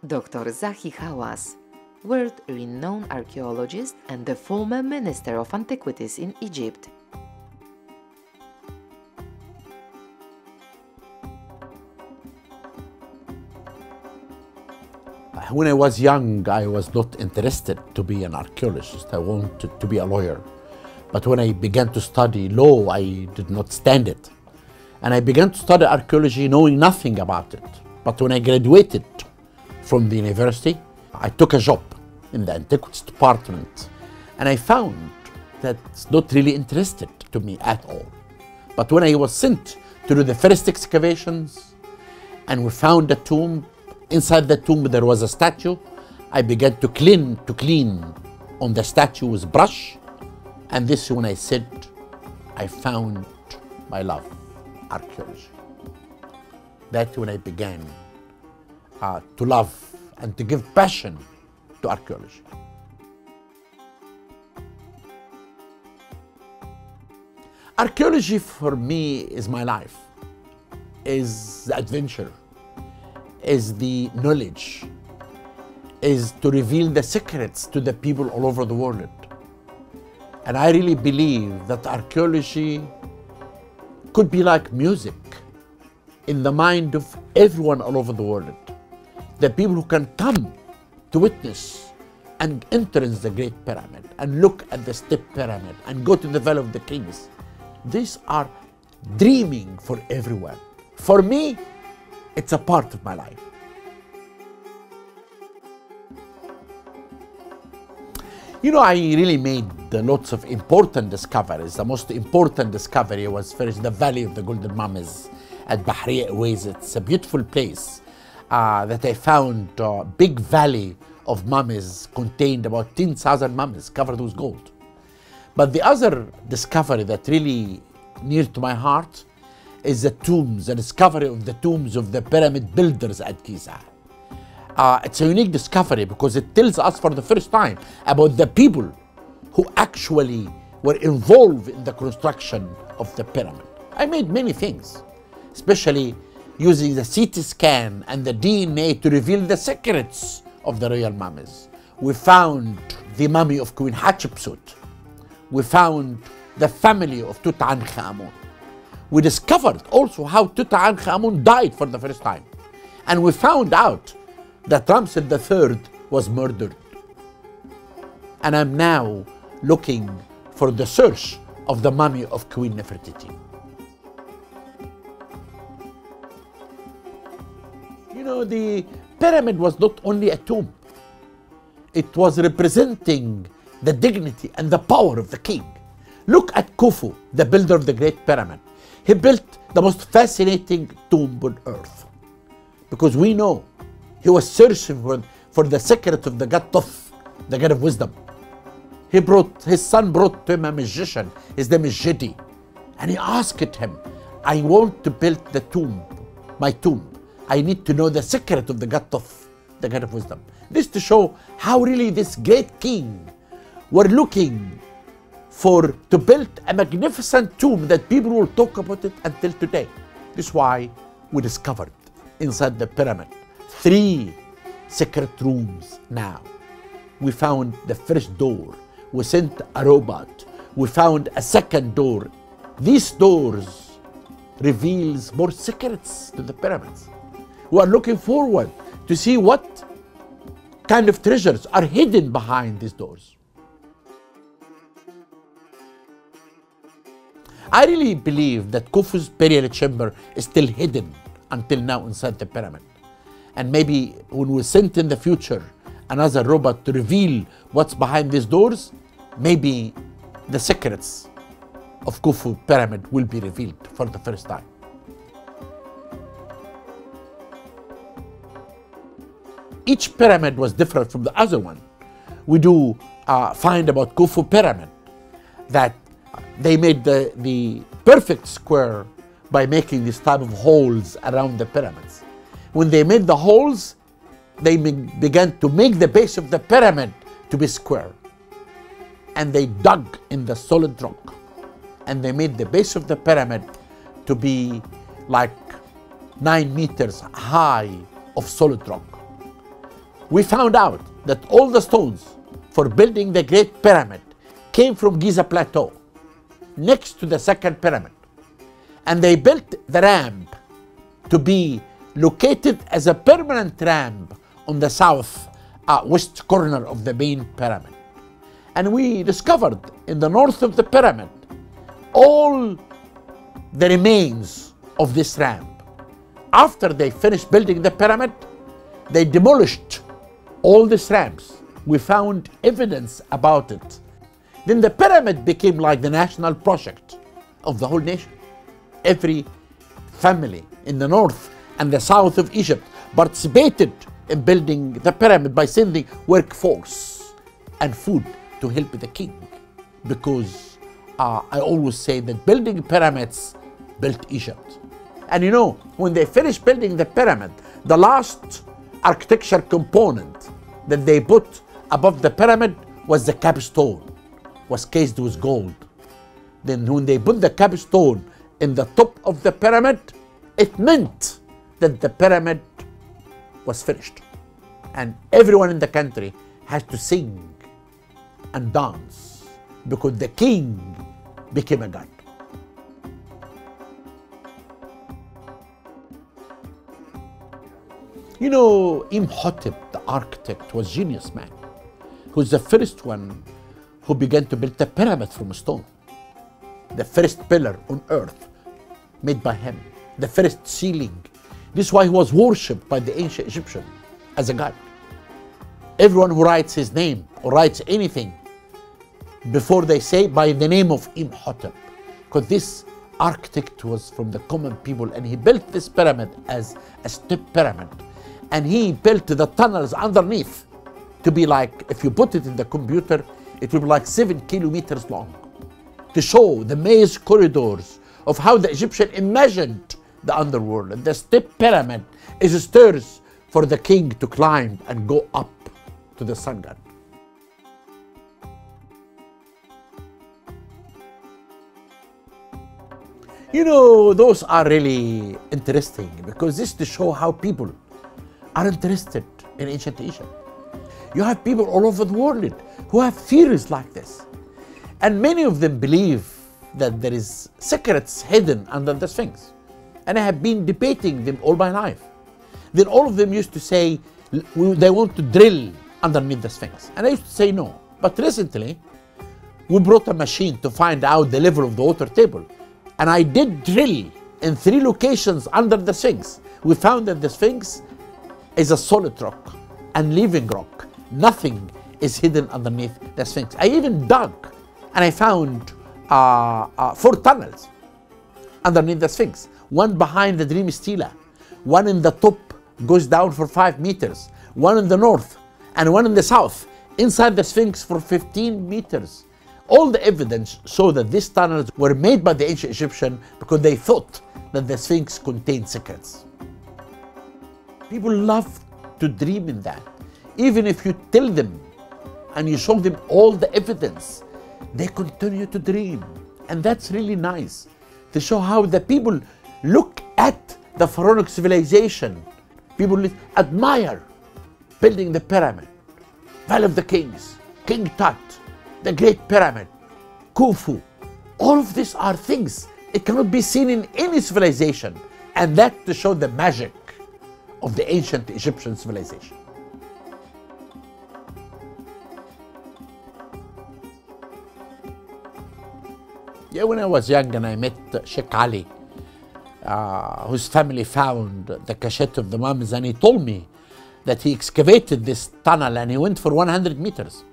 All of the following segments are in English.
Dr. Zahi Hawass, world-renowned archaeologist and the former Minister of Antiquities in Egypt. When I was young, I was not interested to be an archaeologist. I wanted to be a lawyer. But when I began to study law, I did not stand it. And I began to study archaeology knowing nothing about it. But when I graduated from the university, I took a job in the antiquities department. And I found that it's not really interested to me at all. But when I was sent to do the first excavations, and we found a tomb, inside the tomb there was a statue, I began to clean on the statue with brush. And this is when I said, I found my love, archaeology. That's when I began to love and to give passion to archaeology. Archaeology for me is my life, is the adventure, is the knowledge, is to reveal the secrets to the people all over the world. And I really believe that archaeology could be like music in the mind of everyone all over the world. The people who can come to witness and enter in the Great Pyramid and look at the Step Pyramid and go to the Valley of the Kings. These are dreaming for everyone. For me, it's a part of my life. You know, I really made lots of important discoveries. The most important discovery was first the Valley of the Golden Mummies at Bahriya Uwais. It's a beautiful place that I found a big valley of mummies contained about 10,000 mummies covered with gold. But the other discovery that really near to my heart is the tombs, the discovery of the tombs of the pyramid builders at Giza. It's a unique discovery because it tells us for the first time about the people who actually were involved in the construction of the pyramid. I made many things, especially using the CT scan and the DNA to reveal the secrets of the royal mummies. We found the mummy of Queen Hatshepsut. We found the family of Tutankhamun. We discovered also how Tutankhamun died for the first time. And we found out that Ramses III was murdered. And I'm now looking for the search of the mummy of Queen Nefertiti. You know, the pyramid was not only a tomb. It was representing the dignity and the power of the king. Look at Khufu, the builder of the Great Pyramid. He built the most fascinating tomb on earth. Because we know he was searching for the secret of the god Thoth, the god of wisdom. His son brought to him a magician, his name is Jedi. And he asked him, I want to build the tomb, my tomb. I need to know the secret of the god Thoth, the god of wisdom. This to show how really this great king were looking to build a magnificent tomb that people will talk about it until today. This is why we discovered inside the pyramid 3 secret rooms now. We found the first door. We sent a robot. We found a second door. These doors reveals more secrets to the pyramids. We are looking forward to see what kind of treasures are hidden behind these doors. I really believe that Khufu's burial chamber is still hidden until now inside the pyramid. And maybe when we send in the future another robot to reveal what's behind these doors, maybe the secrets of Khufu pyramid will be revealed for the first time. Each pyramid was different from the other one. We do find about Khufu pyramid that they made the perfect square by making this type of holes around the pyramids. When they made the holes, they began to make the base of the pyramid to be square. And they dug in the solid rock. And they made the base of the pyramid to be like 9 meters high of solid rock. we found out that all the stones for building the Great Pyramid came from Giza Plateau, next to the second pyramid. And they built the ramp to be located as a permanent ramp on the south west corner of the main pyramid. And we discovered in the north of the pyramid all the remains of this ramp. After they finished building the pyramid, they demolished all these ramps. We found evidence about it. Then the pyramid became like the national project of the whole nation. Every family in the north and the south of Egypt participated in building the pyramid by sending workforce and food to help the king. Because I always say that building pyramids built Egypt. And you know, when they finished building the pyramid, the last architecture component that they put above the pyramid was the capstone, was cased with gold. Then when they put the capstone in the top of the pyramid, it meant that the pyramid was finished. And everyone in the country has to sing and dance because the king became a god. You know, Imhotep, the architect, was a genius man. He was the first one who began to build the pyramid from stone. The first pillar on earth made by him. The first ceiling. This is why he was worshipped by the ancient Egyptian as a god. Everyone who writes his name or writes anything before they say by the name of Imhotep, because this architect was from the common people and he built this pyramid as a step pyramid. And he built the tunnels underneath to be like, if you put it in the computer, it will be like 7 kilometers long, to show the maze corridors of how the Egyptian imagined the underworld. And the step pyramid is stairs for the king to climb and go up to the sun god. You know, those are really interesting because this to show how people are interested in ancient Egypt. You have people all over the world who have theories like this. And many of them believe that there is secrets hidden under the Sphinx. And I have been debating them all my life. Then all of them used to say they want to drill underneath the Sphinx. And I used to say no. But recently, we brought a machine to find out the level of the water table. And I did drill in 3 locations under the Sphinx. We found that the Sphinx is a solid rock and living rock. Nothing is hidden underneath the Sphinx. I even dug and I found 4 tunnels underneath the Sphinx. One behind the Dream Stela, one in the top goes down for 5 meters, one in the north and one in the south, inside the Sphinx for 15 meters. All the evidence show that these tunnels were made by the ancient Egyptian because they thought that the Sphinx contained secrets. People love to dream in that. Even if you tell them and you show them all the evidence, they continue to dream. And that's really nice to show how the people look at the pharaonic civilization. People admire building the pyramid, Valley of the Kings, King Tut, the Great Pyramid, Khufu. All of these are things it cannot be seen in any civilization. And that to show the magic of the ancient Egyptian civilization. Yeah, when I was young and I met Sheikh Ali, whose family found the cachette of the mummies, and he told me that he excavated this tunnel and he went for 100 meters.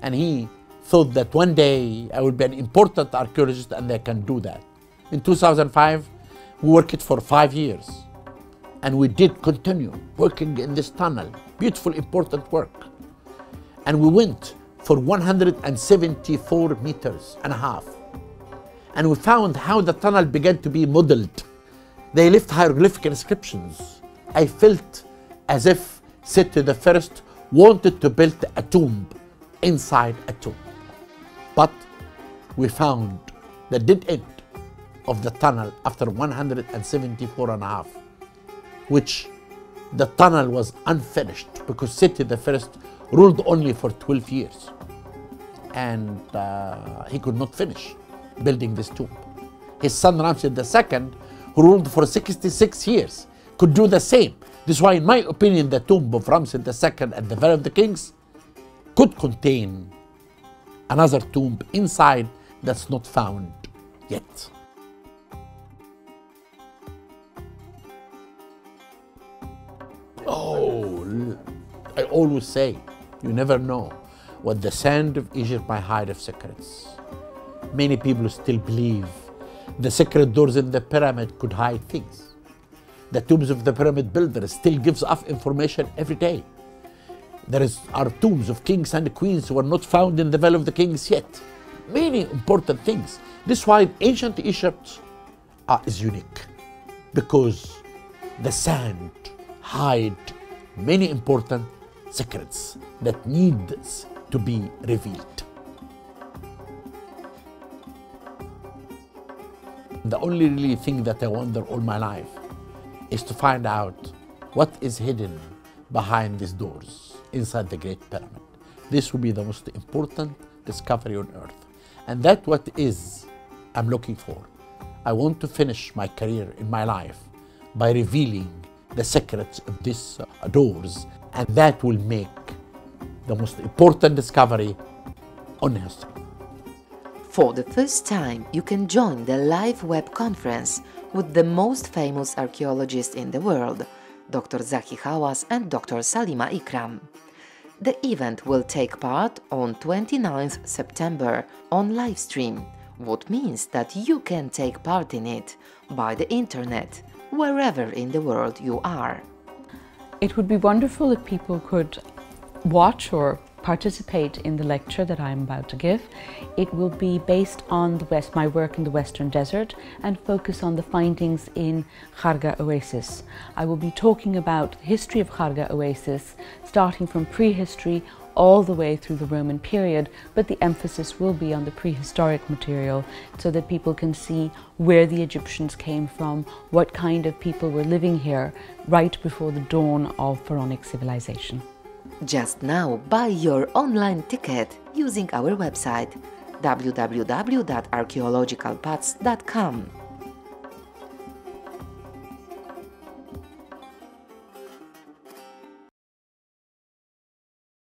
And he thought that one day I would be an important archaeologist and I can do that. In 2005, we worked for 5 years. And we did continue working in this tunnel. Beautiful, important work. And we went for 174 meters and a half. And we found how the tunnel began to be modeled. They left hieroglyphic inscriptions. I felt as if Seti the First wanted to build a tomb inside a tomb. But we found the dead end of the tunnel after 174 and a half, which the tunnel was unfinished because Seti the First ruled only for 12 years. And he could not finish building this tomb. His son Ramses II, who ruled for 66 years, could do the same. This is why, in my opinion, the tomb of Ramses II at the Valley of the Kings could contain another tomb inside that's not found yet. Oh, I always say, you never know what the sand of Egypt might hide of secrets. Many people still believe the secret doors in the pyramid could hide things. The tombs of the pyramid builders still gives us information every day. There are tombs of kings and queens who are not found in the Valley of the Kings yet. Many important things. This is why ancient Egypt is unique, because the sand hide many important secrets that needs to be revealed. The only really thing that I wonder all my life is to find out what is hidden behind these doors inside the Great Pyramid. This will be the most important discovery on earth. And that's what I'm looking for. I want to finish my career in my life by revealing the secrets of these doors, and that will make the most important discovery on history. For the first time, you can join the live web conference with the most famous archaeologists in the world, Dr. Zahi Hawass and Dr. Salima Ikram. The event will take part on 29th September on live stream, what means that you can take part in it by the internet, wherever in the world you are. It would be wonderful if people could watch or participate in the lecture that I'm about to give. It will be based on my work in the Western Desert and focus on the findings in Kharga Oasis. I will be talking about the history of Kharga Oasis, starting from prehistory all the way through the Roman period, but the emphasis will be on the prehistoric material so that people can see where the Egyptians came from, what kind of people were living here right before the dawn of pharaonic civilization. Just now, buy your online ticket using our website www.archaeologicalpaths.com.